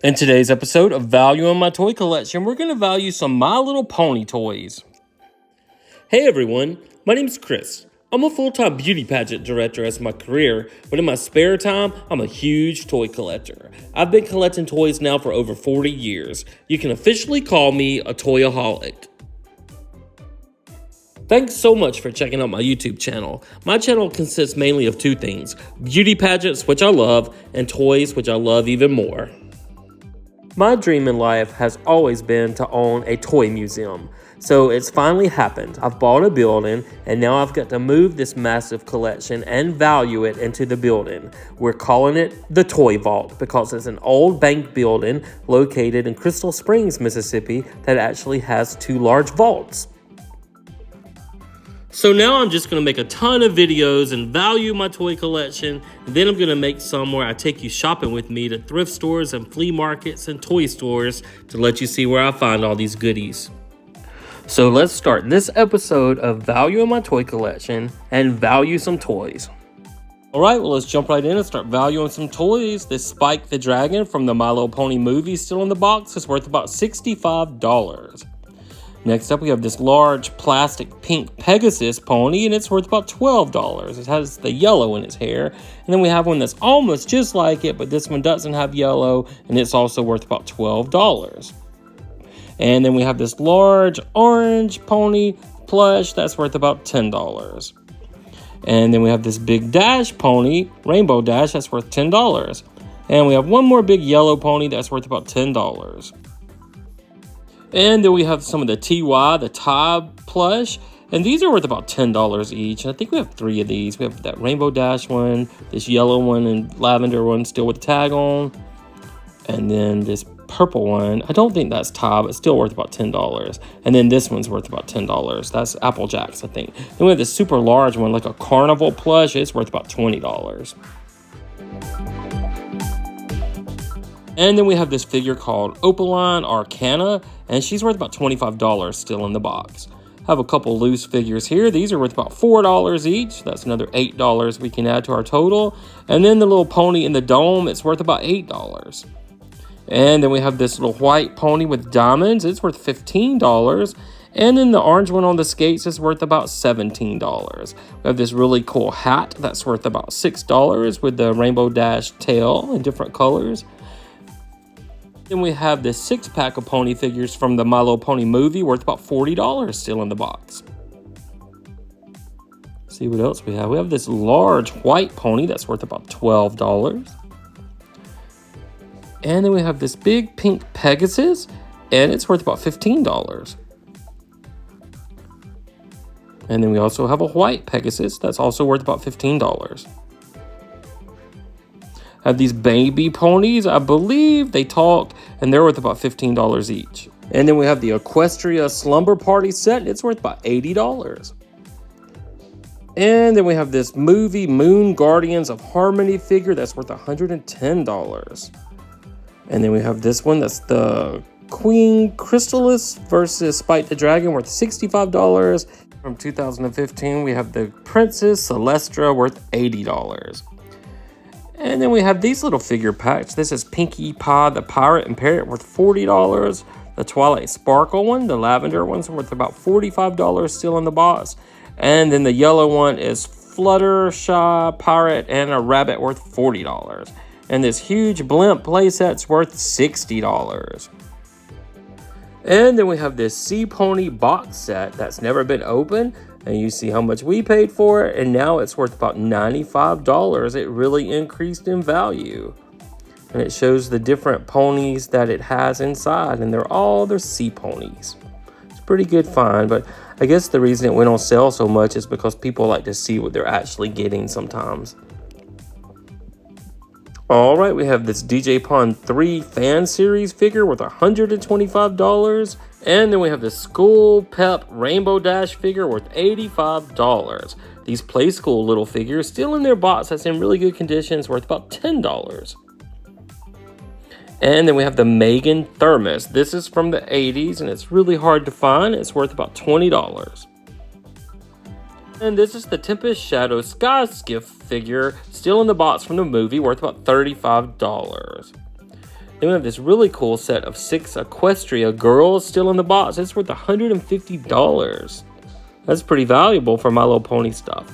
In today's episode of Value in My Toy Collection, we're going to value some My Little Pony toys. Hey everyone, my name's Chris. I'm a full-time beauty pageant director as my career, but in my spare time, I'm a huge toy collector. I've been collecting toys now for over 40 years. You can officially call me a toyaholic. Thanks so much for checking out my YouTube channel. My channel consists mainly of two things: beauty pageants, which I love, and toys, which I love even more. My dream in life has always been to own a toy museum, so it's finally happened. I've bought a building, and now I've got to move this massive collection and value it into the building. We're calling it the Toy Vault because it's an old bank building located in Crystal Springs, Mississippi that actually has two large vaults. So now I'm just going to make a ton of videos and value my toy collection. And then I'm going to make some where I take you shopping with me to thrift stores and flea markets and toy stores to let you see where I find all these goodies. So let's start this episode of Value in My Toy Collection and value some toys. Alright, well let's jump right in and start valuing some toys. This Spike the Dragon from the My Little Pony movie still in the box is worth about $65. Next up, we have this large plastic pink Pegasus pony, and it's worth about $12. It has the yellow in its hair. And then we have one that's almost just like it, but this one doesn't have yellow, and it's also worth about $12. And then we have this large orange pony plush that's worth about $10. And then we have this big Dash pony, Rainbow Dash, that's worth $10. And we have one more big yellow pony that's worth about $10. And then we have some of the TY, the Tie plush, and these are worth about $10 each. And I think we have three of these. We have that Rainbow Dash one, this yellow one, and lavender one still with the tag on. And then this purple one, I don't think that's Tie, but still worth about $10. And then this one's worth about $10. That's Applejacks, I think. Then we have this super large one, like a carnival plush. It's worth about $20. And then we have this figure called Opaline Arcana, and she's worth about $25 still in the box. I have a couple loose figures here. These are worth about $4 each. That's another $8 we can add to our total. And then the little pony in the dome, it's worth about $8. And then we have this little white pony with diamonds. It's worth $15. And then the orange one on the skates is worth about $17. We have this really cool hat that's worth about $6 with the Rainbow Dash tail in different colors. Then we have this 6-pack of pony figures from the My Little Pony movie worth about $40 still in the box. Let's see what else we have. We have this large white pony that's worth about $12. And then we have this big pink Pegasus, and it's worth about $15. And then we also have a white Pegasus that's also worth about $15. Have these baby ponies, I believe they talk, and they're worth about $15 each. And then we have the Equestria Slumber Party set, it's worth about $80. And then we have this movie Moon Guardians of Harmony figure that's worth $110. And then we have this one that's the Queen Chrysalis versus Spike the Dragon worth $65. From 2015, we have the Princess Celestra worth $80. And then we have these little figure packs. This is Pinkie Pie, the Pirate and Parrot, worth $40. The Twilight Sparkle one, the lavender one's worth about $45 still in the box. And then the yellow one is Fluttershy, Pirate, and a Rabbit worth $40. And this huge blimp playset's worth $60. And then we have this Sea Pony box set that's never been opened. And you see how much we paid for it, and now it's worth about $95. It really increased in value. And it shows the different ponies that it has inside, and they're sea ponies. It's a pretty good find, but I guess the reason it went on sale so much is because people like to see what they're actually getting sometimes. Alright, we have this DJ Pond 3 fan series figure worth $125. And then we have this School Pep Rainbow Dash figure worth $85. These Play School little figures still in their box that's in really good conditions worth about $10. And then we have the Megan Thermos. This is from the 80s and it's really hard to find. It's worth about $20. And this is the Tempest Shadow Sky Skiff figure, still in the box from the movie, worth about $35. Then we have this really cool set of 6 Equestria girls still in the box. It's worth $150. That's pretty valuable for My Little Pony stuff.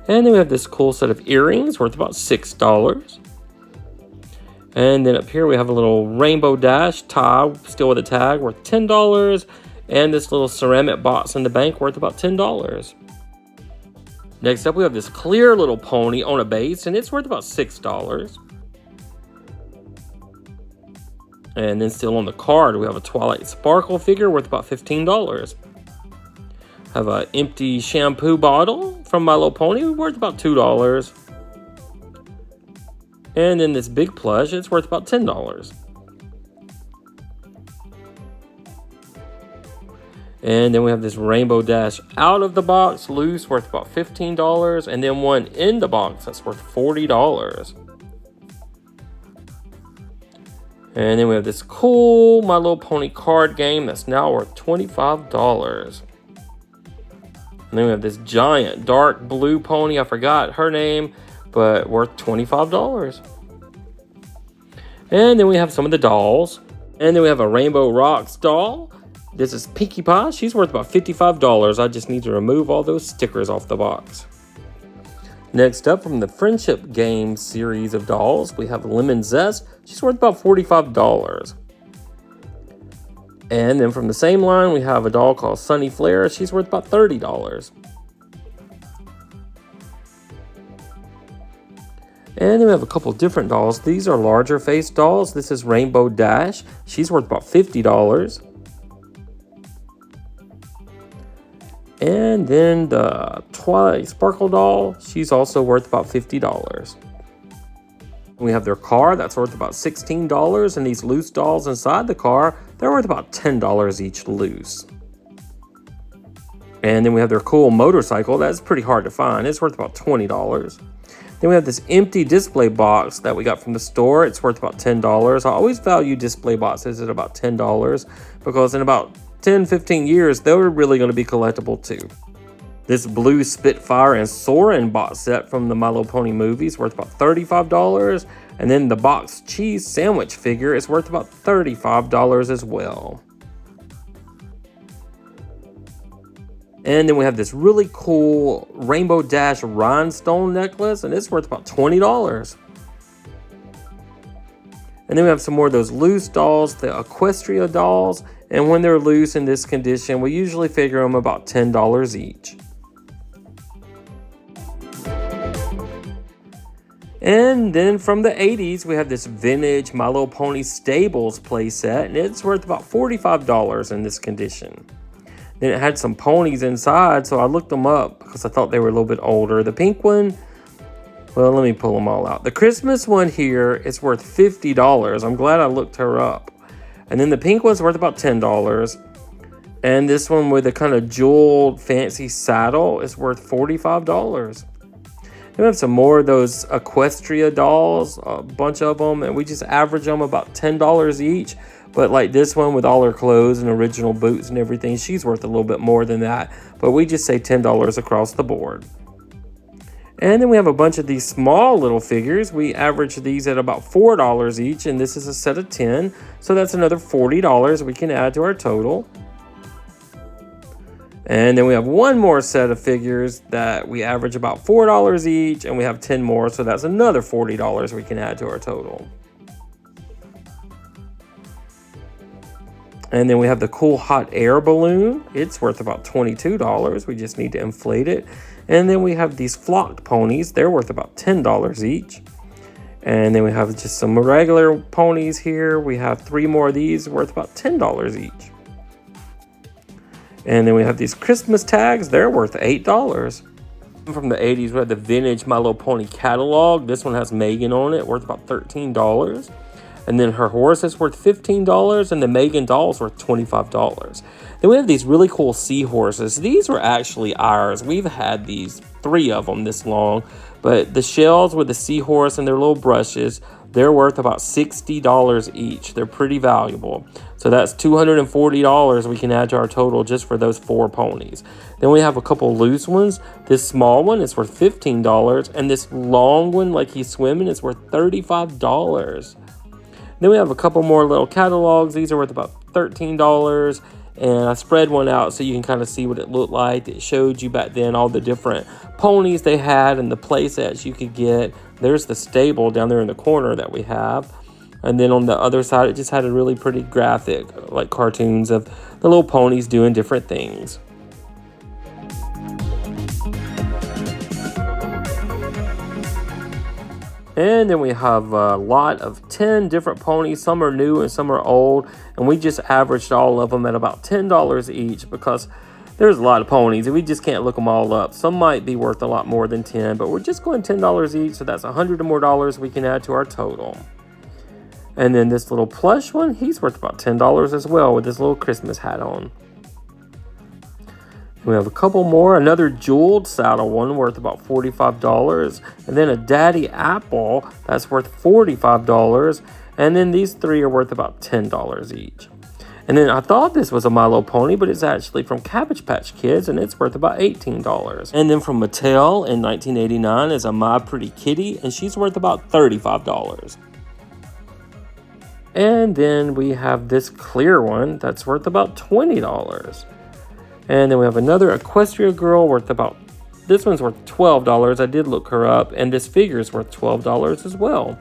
And then we have this cool set of earrings worth about $6. And then up here we have a little Rainbow Dash tie, still with a tag, worth $10. And this little ceramic box in the bank worth about $10. Next up we have this clear little pony on a base, and it's worth about $6. And then still on the card, we have a Twilight Sparkle figure worth about $15. Have an empty shampoo bottle from My Little Pony worth about $2. And then this big plush, it's worth about $10. And then we have this Rainbow Dash out of the box, loose, worth about $15. And then one in the box that's worth $40. And then we have this cool My Little Pony card game that's now worth $25. And then we have this giant dark blue pony. I forgot her name, but worth $25. And then we have some of the dolls. And then we have a Rainbow Rocks doll. This is Pinkie Pie. She's worth about $55. I just need to remove all those stickers off the box. Next up, from the Friendship Games series of dolls, we have Lemon Zest. She's worth about $45. And then from the same line, we have a doll called Sunny Flare. She's worth about $30. And then we have a couple different dolls. These are larger face dolls. This is Rainbow Dash. She's worth about $50. And then the Twilight Sparkle doll, she's also worth about $50. We have their car, that's worth about $16. And these loose dolls inside the car, they're worth about $10 each loose. And then we have their cool motorcycle, that's pretty hard to find. It's worth about $20. Then we have this empty display box that we got from the store. It's worth about $10. I always value display boxes at about $10 because in about 10-15 years, they're really going to be collectible too. This blue Spitfire and Soarin' box set from the My Little Pony movies worth about $35. And then the box cheese sandwich figure is worth about $35 as well. And then we have this really cool Rainbow Dash rhinestone necklace, and it's worth about $20. And then we have some more of those loose dolls, the Equestria dolls. And when they're loose in this condition, we usually figure them about $10 each. And then from the 80s, we have this vintage My Little Pony Stables playset, and it's worth about $45 in this condition. Then it had some ponies inside, so I looked them up because I thought they were a little bit older. The pink one, well, let me pull them all out. The Christmas one here is worth $50. I'm glad I looked her up. And then the pink one's worth about $10. And this one with a kind of jeweled fancy saddle is worth $45. Then we have some more of those Equestria dolls, a bunch of them, and we just average them about $10 each. But like this one with all her clothes and original boots and everything, she's worth a little bit more than that. But we just say $10 across the board. And then we have a bunch of these small little figures. We average these at about $4 each, and this is a set of 10. So that's another $40 we can add to our total. And then we have one more set of figures that we average about $4 each, and we have 10 more, so that's another $40 we can add to our total. And then we have the cool hot air balloon. It's worth about $22. We just need to inflate it. And then we have these flocked ponies. They're worth about $10 each. And then we have just some regular ponies here. We have 3 more of these worth about $10 each. And then we have these Christmas tags. They're worth $8. From the 80s, we have the vintage My Little Pony catalog. This one has Megan on it, worth about $13. And then her horse is worth $15, and the Megan doll's worth $25. Then we have these really cool seahorses. These were actually ours. We've had these 3 of them this long, but the shells with the seahorse and their little brushes, they're worth about $60 each. They're pretty valuable. So that's $240 we can add to our total just for those 4 ponies. Then we have a couple loose ones. This small one is worth $15, and this long one, like he's swimming, is worth $35. Then we have a couple more little catalogs. These are worth about $13. And I spread one out so you can kind of see what it looked like. It showed you back then all the different ponies they had and the play sets you could get. There's the stable down there in the corner that we have. And then on the other side, it just had a really pretty graphic, like cartoons of the little ponies doing different things. And then we have a lot of 10 different ponies. Some are new and some are old. And we just averaged all of them at about $10 each because there's a lot of ponies and we just can't look them all up. Some might be worth a lot more than 10, but we're just going $10 each. So that's $100 or more we can add to our total. And then this little plush one, he's worth about $10 as well with this little Christmas hat on. We have a couple more. Another jeweled saddle one worth about $45. And then a daddy apple that's worth $45. And then these three are worth about $10 each. And then I thought this was a My Little Pony, but it's actually from Cabbage Patch Kids, and it's worth about $18. And then from Mattel in 1989 is a My Pretty Kitty, and she's worth about $35. And then we have this clear one that's worth about $20. And then we have another Equestria Girl worth about, this one's worth $12. I did look her up, and this figure is worth $12 as well.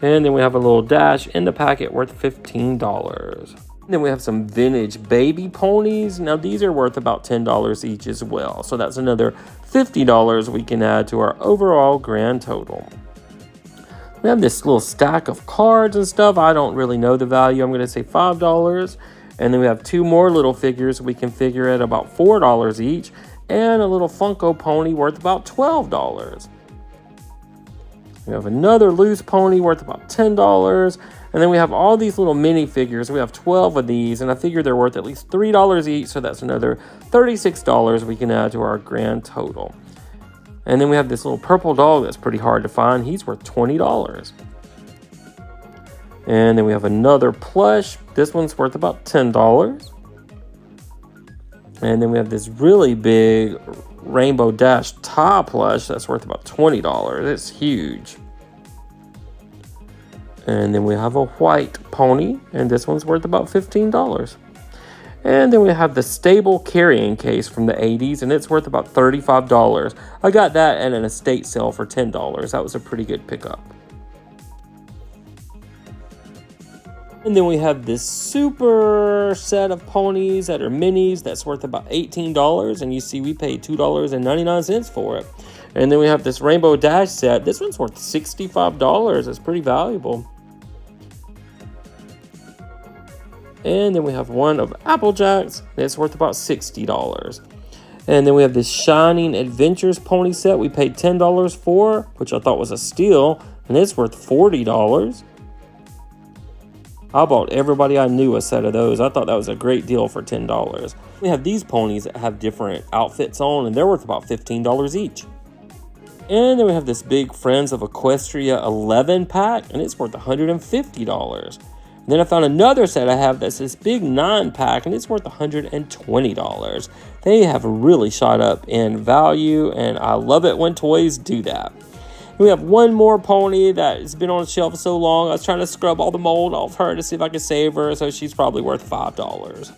And then we have a little dash in the packet worth $15. And then we have some vintage baby ponies. Now these are worth about $10 each as well. So that's another $50 we can add to our overall grand total. We have this little stack of cards and stuff. I don't really know the value. I'm going to say $5. And then we have two more little figures we can figure at about $4 each. And a little Funko pony worth about $12. We have another loose pony worth about $10. And then we have all these little mini figures. We have 12 of these. And I figure they're worth at least $3 each. So that's another $36 we can add to our grand total. And then we have this little purple dog that's pretty hard to find. He's worth $20. And then we have another plush. This one's worth about $10. And then we have this really big Rainbow Dash tie plush that's worth about $20. It's huge. And then we have a white pony, and this one's worth about $15. And then we have the stable carrying case from the 80s, and it's worth about $35. I got that at an estate sale for $10. That was a pretty good pickup. And then we have this super set of ponies that are minis that's worth about $18. And you see we paid $2.99 for it. And then we have this Rainbow Dash set. This one's worth $65. It's pretty valuable. And then we have one of Applejack's. It's worth about $60. And then we have this Shining Adventures pony set we paid $10 for, which I thought was a steal. And it's worth $40. I bought everybody I knew a set of those. I thought that was a great deal for $10. We have these ponies that have different outfits on, and they're worth about $15 each. And then we have this big Friends of Equestria 11 pack, and it's worth $150. And then I found another set I have that's this big 9 pack, and it's worth $120. They have really shot up in value, and I love it when toys do that. We have one more pony that has been on the shelf so long. I was trying to scrub all the mold off her to see if I could save her, so she's probably worth $5.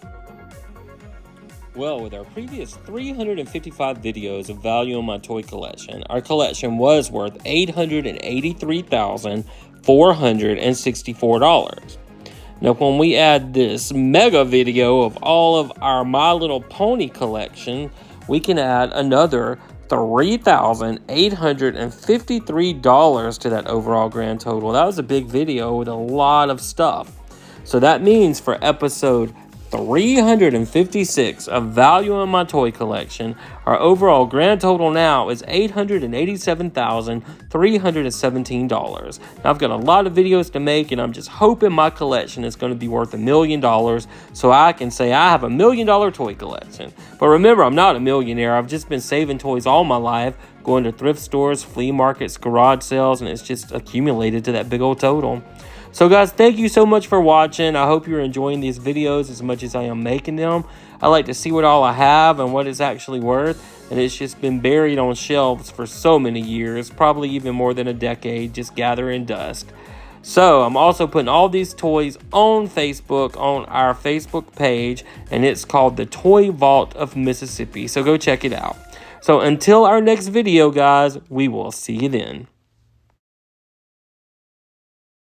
Well, with our previous 355 videos of value in my toy collection, our collection was worth $883,464. Now, when we add this mega video of all of our My Little Pony collection, we can add another $3,853 to that overall grand total. That was a big video with a lot of stuff. So that means for episode 356 of value in my toy collection, our overall grand total now is $887,317. Now I've got a lot of videos to make, and I'm just hoping my collection is going to be worth $1 million, so I can say I have $1 million toy collection. But remember, I'm not a millionaire. I've just been saving toys all my life, going to thrift stores, flea markets, garage sales, and it's just accumulated to that big old total. So guys, thank you so much for watching. I hope you're enjoying these videos as much as I am making them. I like to see what all I have and what it's actually worth. And it's just been buried on shelves for so many years, probably even more than a decade, just gathering dust. So I'm also putting all these toys on Facebook, on our Facebook page, and it's called the Toy Vault of Mississippi. So go check it out. So until our next video, guys, we will see you then.